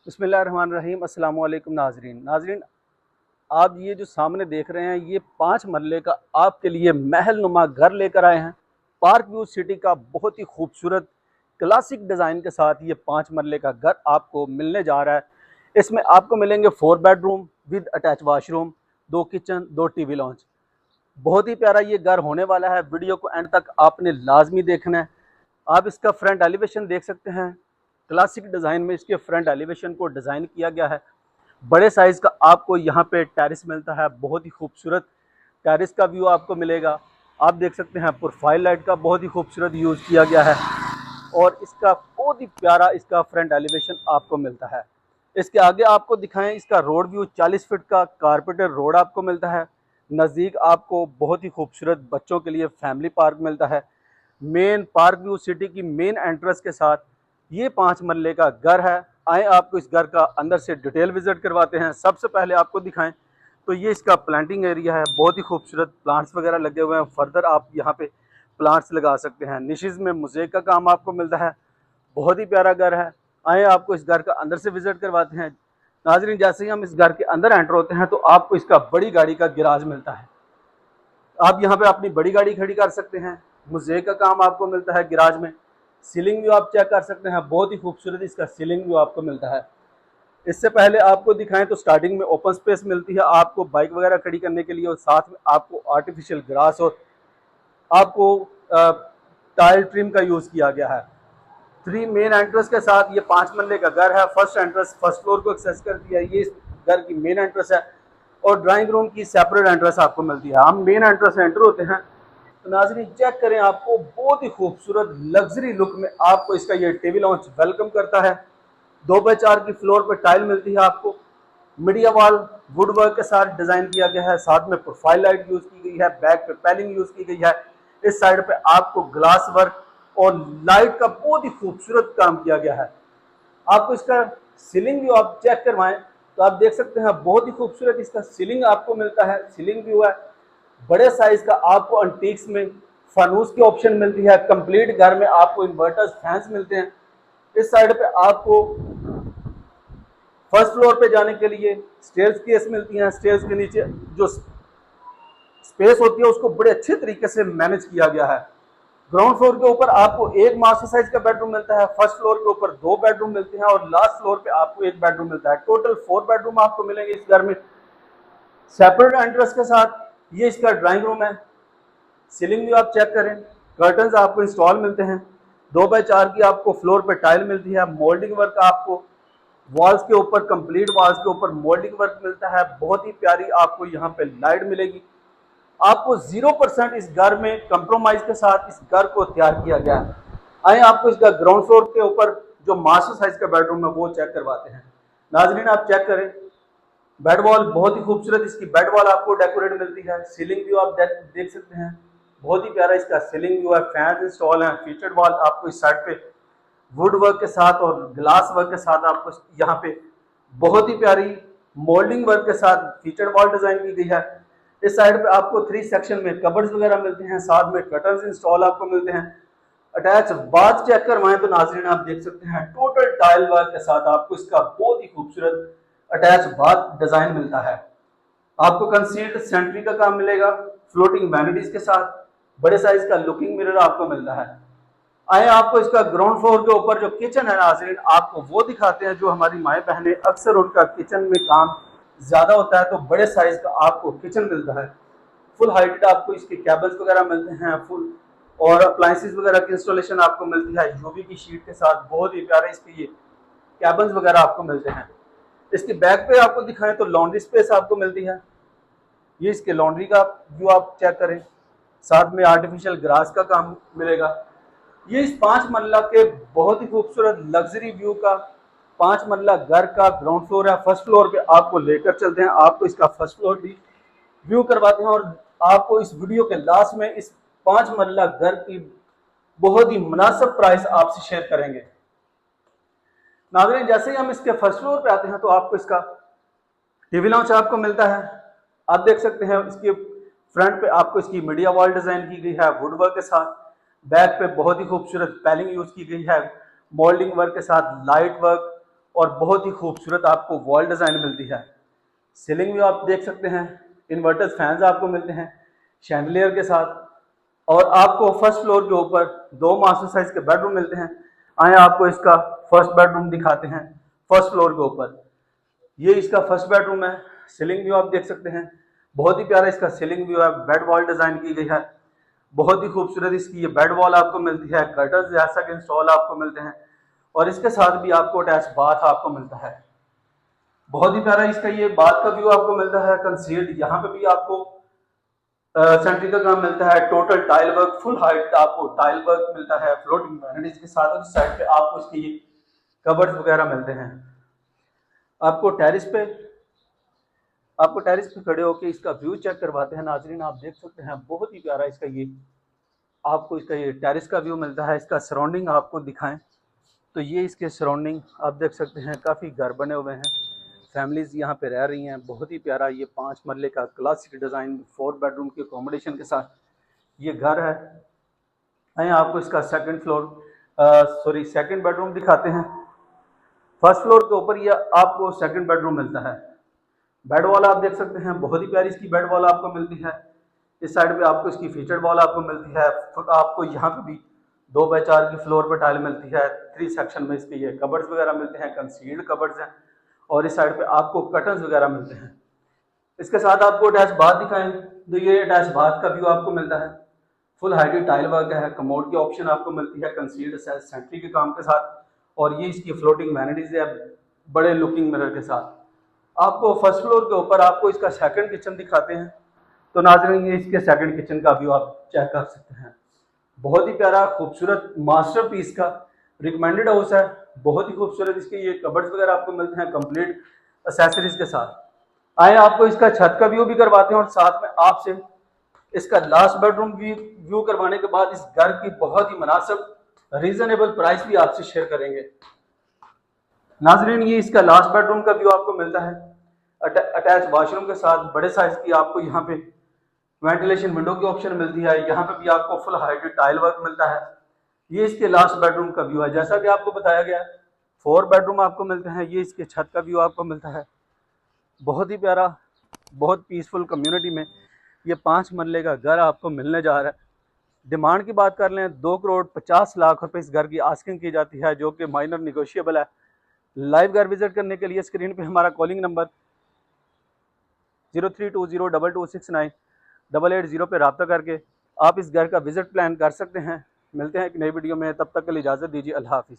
बिस्मिल्लाहिर्रहमानिर्रहीम। अस्सलाम वालेकुम नाजरीन। आप ये जो सामने देख रहे हैं ये 5 मरले का आपके लिए महल नुमा घर लेकर आए हैं। पार्क व्यू सिटी का बहुत ही खूबसूरत क्लासिक डिज़ाइन के साथ ये 5 मरले का घर आपको मिलने जा रहा है। इसमें आपको मिलेंगे 4 bedroom with attach washroom, 2 kitchen, 2 TV launch. बहुत ही प्यारा ये घर होने वाला है। वीडियो को एंड तक आपने लाजमी देखना है। आप इसका फ्रंट एलिवेशन देख सकते हैं। क्लासिक डिज़ाइन में इसके फ्रंट एलिवेशन को डिज़ाइन किया गया है। बड़े साइज़ का आपको यहाँ पे टेरेस मिलता है। बहुत ही खूबसूरत टेरेस का व्यू आपको मिलेगा। आप देख सकते हैं प्रोफाइल लाइट का बहुत ही खूबसूरत यूज़ किया गया है और इसका बहुत ही प्यारा इसका फ्रंट एलिवेशन आपको मिलता है। इसके आगे आपको दिखाएं इसका रोड व्यू 40 फीट का कारपेटेड रोड आपको मिलता है। नज़दीक आपको बहुत ही खूबसूरत बच्चों के लिए फैमिली पार्क मिलता है। मेन पार्क व्यू सिटी की मेन एंट्रेंस के साथ ये 5 मरले का घर है। आए आपको इस घर का अंदर से डिटेल विजिट करवाते हैं। सबसे पहले आपको दिखाएं तो ये इसका प्लांटिंग एरिया है। बहुत ही खूबसूरत प्लांट्स वगैरह लगे हुए हैं। फर्दर आप यहाँ पे प्लांट्स लगा सकते हैं। निशेज़ में मोज़ेक का काम आपको मिलता है। बहुत ही प्यारा घर है। आए आपको इस घर का अंदर से विजिट करवाते हैं। नाजरीन, जैसे ही हम इस घर के अंदर एंटर होते हैं तो आपको इसका बड़ी गाड़ी का गिराज मिलता है। आप यहाँ पे अपनी बड़ी गाड़ी खड़ी कर सकते हैं। मोज़ेक का काम आपको मिलता है गिराज में। सीलिंग व्यू आप चेक कर सकते हैं। बहुत ही खूबसूरत इसका सीलिंग व्यू आपको मिलता है। इससे पहले आपको दिखाएं तो स्टार्टिंग में ओपन स्पेस मिलती है आपको बाइक वगैरह खड़ी करने के लिए और साथ में आपको आर्टिफिशियल ग्रास और आपको टाइल ट्रिम का यूज़ किया गया है। 3 मेन एंट्रेंस के साथ ये 5 मरले का घर है। फर्स्ट एंट्रेंस फर्स्ट फ्लोर को एक्सेस करती है। ये इस घर की मेन एंट्रेंस है और ड्राइंग रूम की सेपरेट एंट्रेंस आपको मिलती है। हम मेन एंट्रेंस से एंटर होते हैं तो नाज़रीन चेक करें, आपको बहुत ही खूबसूरत लग्जरी लुक में आपको इसका ये टीवी लॉन्च वेलकम करता है। 2x4 की फ्लोर पर टाइल मिलती है आपको। मीडिया वॉल वुड वर्क के साथ डिजाइन किया गया है। साथ में प्रोफाइल लाइट यूज की गई है। बैक पे पैलिंग यूज की गई है। इस साइड पे आपको ग्लास वर्क और लाइट का बहुत ही खूबसूरत काम किया गया है। आपको इसका सीलिंग व्यू आप चेक करवाएं तो आप देख सकते हैं बहुत ही खूबसूरत इसका सीलिंग आपको मिलता है। सीलिंग व्यू है। बड़े साइज का आपको अंटीक्स में फानूस की ऑप्शन मिलती है। कंप्लीट घर में आपको इन्वर्टर्स फैंस मिलते हैं। इस साइड पे आपको फर्स्ट फ्लोर पे जाने के लिए स्टेयर्स केस मिलती हैं। स्टेयर्स के नीचे जो स्पेस होती है उसको बड़े अच्छे तरीके से मैनेज किया गया है। ग्राउंड फ्लोर के ऊपर आपको एक मास्टर साइज का बेडरूम मिलता है। फर्स्ट फ्लोर के ऊपर 2 बेडरूम मिलते हैं और लास्ट फ्लोर पे आपको 1 बेडरूम मिलता है। टोटल 4 बेडरूम आपको मिलेंगे इस घर में सेपरेट एंट्रेंस के साथ। ये इसका ड्राइंग रूम है। सीलिंग भी आप चेक करें। कर्टन्स आपको इंस्टॉल मिलते हैं। 2x4 की आपको फ्लोर पे टाइल मिलती है। मोल्डिंग वर्क आपको वॉल्स के ऊपर कंप्लीट वॉल्स के ऊपर मोल्डिंग वर्क मिलता है। बहुत ही प्यारी आपको यहाँ पे लाइट मिलेगी। आपको 0% इस घर में कंप्रोमाइज के साथ इस घर को तैयार किया गया है। आए आपको इसका ग्राउंड फ्लोर के ऊपर जो मास्टर साइज का बेडरूम है वो चेक करवाते हैं। नाजरीन आप चेक करें। बेड वॉल बहुत ही खूबसूरत इसकी बेड वॉल आपको डेकोरेट मिलती है। सीलिंग व्यू आप देख सकते हैं। बहुत ही प्यारा इसका सीलिंग व्यू है। फैन इंस्टॉल है। फीचर्ड वॉल आपको इस साइड पे वुड वर्क के साथ और ग्लास वर्क के साथ आपको यहाँ पे बहुत ही प्यारी मोल्डिंग वर्क के साथ फीचर्ड वॉल डिजाइन की गई है। इस साइड पे आपको 3 सेक्शन में कबर्ड्स वगैरह मिलते हैं। साथ में कर्टन्स इंस्टॉल आपको मिलते हैं। अटैच बाथ चेक करवाएं तो नाज़रीन आप देख सकते हैं टोटल टाइल वर्क के साथ आपको इसका बहुत ही खूबसूरत अटैच बाथ डिजाइन मिलता है। आपको कंसील्ड सेंट्री का काम मिलेगा फ्लोटिंग वैनिटीज के साथ। बड़े साइज का लुकिंग मिरर आपको मिलता है। आए आपको इसका ग्राउंड फ्लोर के ऊपर जो किचन है नाज़रीन आपको वो दिखाते हैं। जो हमारी माएँ बहनें अक्सर उनका किचन में काम ज़्यादा होता है तो बड़े साइज का आपको किचन मिलता है। फुल हाइटेड आपको इसके केबल्स वगैरह मिलते हैं। फुल और अप्लायंसेस वगैरह की इंस्टॉलेशन आपको मिलती है यूवी की शीट के साथ। बहुत ही प्यारे इसके ये केबल्स वगैरह आपको मिलते हैं। इसके बैक पे आपको दिखाएं तो लॉन्ड्री स्पेस आपको मिलती है। ये इसके लॉन्ड्री का व्यू आप चेक करें। साथ में आर्टिफिशियल ग्रास का काम मिलेगा। ये इस 5 मरला के बहुत ही खूबसूरत लग्जरी व्यू का 5 मरला घर का ग्राउंड फ्लोर है। फर्स्ट फ्लोर पे आपको लेकर चलते हैं। आपको इसका फर्स्ट फ्लोर भी व्यू करवाते हैं और आपको इस वीडियो के लास्ट में इस 5 मरला घर की बहुत ही मुनासिब प्राइस आपसे शेयर करेंगे। नाज़रीन जैसे ही हम इसके फर्स्ट फ्लोर पे आते हैं तो आपको इसका टीवी लॉन्च आपको मिलता है। आप देख सकते हैं इसके फ्रंट पे आपको इसकी मीडिया वॉल डिजाइन की गई है वुड वर्क के साथ। बैक पे बहुत ही खूबसूरत पैलिंग यूज की गई है मोल्डिंग वर्क के साथ लाइट वर्क और बहुत ही खूबसूरत आपको वॉल डिज़ाइन मिलती है। सीलिंग भी आप देख सकते हैं, इन्वर्टर्स फैंस आपको मिलते हैं शैंडलियर के साथ। और आपको फर्स्ट फ्लोर के ऊपर 2 मास्टर साइज के बेडरूम मिलते हैं। आए आपको इसका फर्स्ट बेडरूम दिखाते हैं। फर्स्ट फ्लोर के ऊपर ये इसका फर्स्ट बेडरूम है। सीलिंग व्यू आप देख सकते हैं, बहुत ही प्यारा इसका सीलिंग व्यू है। बेड वॉल डिज़ाइन की गई है, बहुत ही खूबसूरत इसकी ये बेड वॉल आपको मिलती है। कर्टन्स जैसा कि इंस्टॉल आपको मिलते हैं और इसके साथ भी आपको अटैच बाथ आपको मिलता है। बहुत ही प्यारा इसका ये बाथ का व्यू आपको मिलता है कंसील्ड। यहाँ पे भी आपको सेंट्रिक का काम मिलता है। Total tile work, full height आपको टाइल वर्क मिलता है फ्लोटिंग वैनिटीज के साथ। उस साइड पे आपको इसके ये कबर्ड वगैरह मिलते हैं। आपको टेरिस पे खड़े होकर इसका व्यू चेक करवाते हैं नाजरीन। आप देख सकते हैं बहुत ही प्यारा इसका ये आपको इसका ये टेरिस का व्यू मिलता है। इसका सराउंडिंग आपको दिखाएं तो ये इसके सराउंडिंग आप देख सकते हैं, काफ़ी घर बने हुए हैं, फैमिलीज़ यहाँ पे रह रही हैं। बहुत ही प्यारा ये 5 मरले का क्लासिक डिज़ाइन 4 बेडरूम के अकोमोडेशन के साथ ये घर है। आइए आपको इसका सेकंड बेडरूम दिखाते हैं। फर्स्ट फ्लोर के ऊपर ये आपको सेकंड बेडरूम मिलता है। बेड वॉल आप देख सकते हैं, बहुत ही प्यारी इसकी बेड वॉल आपको मिलती है। इस साइड पे आपको इसकी फीचर्ड वॉल आपको मिलती है। आपको यहाँ पे भी 2x4 की फ्लोर पे टाइल मिलती है। 3 सेक्शन में इसके ये कबर्ड्स वगैरह मिलते हैं, कंसील्ड कबर्ड्स हैं। और इस साइड पे आपको कर्टन्स वगैरह मिलते हैं। इसके साथ आपको अटैच बाथ दिखाएं तो ये अटैच बाथ का व्यू आपको मिलता है। फुल हाइटेड टाइल वर्क है, कमोड की ऑप्शन आपको मिलती है कंसील्ड सेंट्री के काम के साथ। और ये इसकी फ्लोटिंग वैनिटीज है बड़े लुकिंग मिरर के साथ। आपको फर्स्ट फ्लोर के ऊपर आपको इसका सेकंड किचन दिखाते हैं तो नाज़रीन ये इसके सेकंड किचन का व्यू आप चेक कर सकते हैं। बहुत ही प्यारा खूबसूरत मास्टरपीस का रिकमेंडेड हाउस है। बहुत ही खूबसूरत इसके ये कबर्ड्स वगैरह आपको मिलते हैं कंप्लीट एक्सेसरीज के साथ। आए आपको इसका छत का व्यू भी करवाते हैं और साथ में आपसे इसका लास्ट बेडरूम व्यू करवाने के बाद इस घर की बहुत ही मुनासिब रीजनेबल प्राइस भी आपसे शेयर करेंगे। नाजरीन ये इसका लास्ट बेडरूम का व्यू आपको मिलता है अटैच वॉशरूम के साथ। बड़े साइज की आपको यहाँ पे वेंटिलेशन विंडो की ऑप्शन मिलती है। यहाँ पे भी आपको फुल हाइटेड टाइल वर्क मिलता है। ये इसके लास्ट बेडरूम का व्यू है। जैसा कि आपको बताया गया 4 बेडरूम आपको मिलते हैं। ये इसके छत का व्यू आपको मिलता है। बहुत ही प्यारा, बहुत पीसफुल कम्युनिटी में ये 5 मरले का घर आपको मिलने जा रहा है। डिमांड की बात कर लें 2,50,00,000 रुपये इस घर की आस्किंग की जाती है, जो कि माइनर निगोशिएबल है। लाइव घर विजिट करने के लिए स्क्रीन पे हमारा कॉलिंग नंबर 032022698880 पे रब्ता करके आप इस घर का विजिट प्लान कर सकते हैं। मिलते हैं एक नई वीडियो में, तब तक के लिए इजाज़त दीजिए। अल्लाह हाफिज़।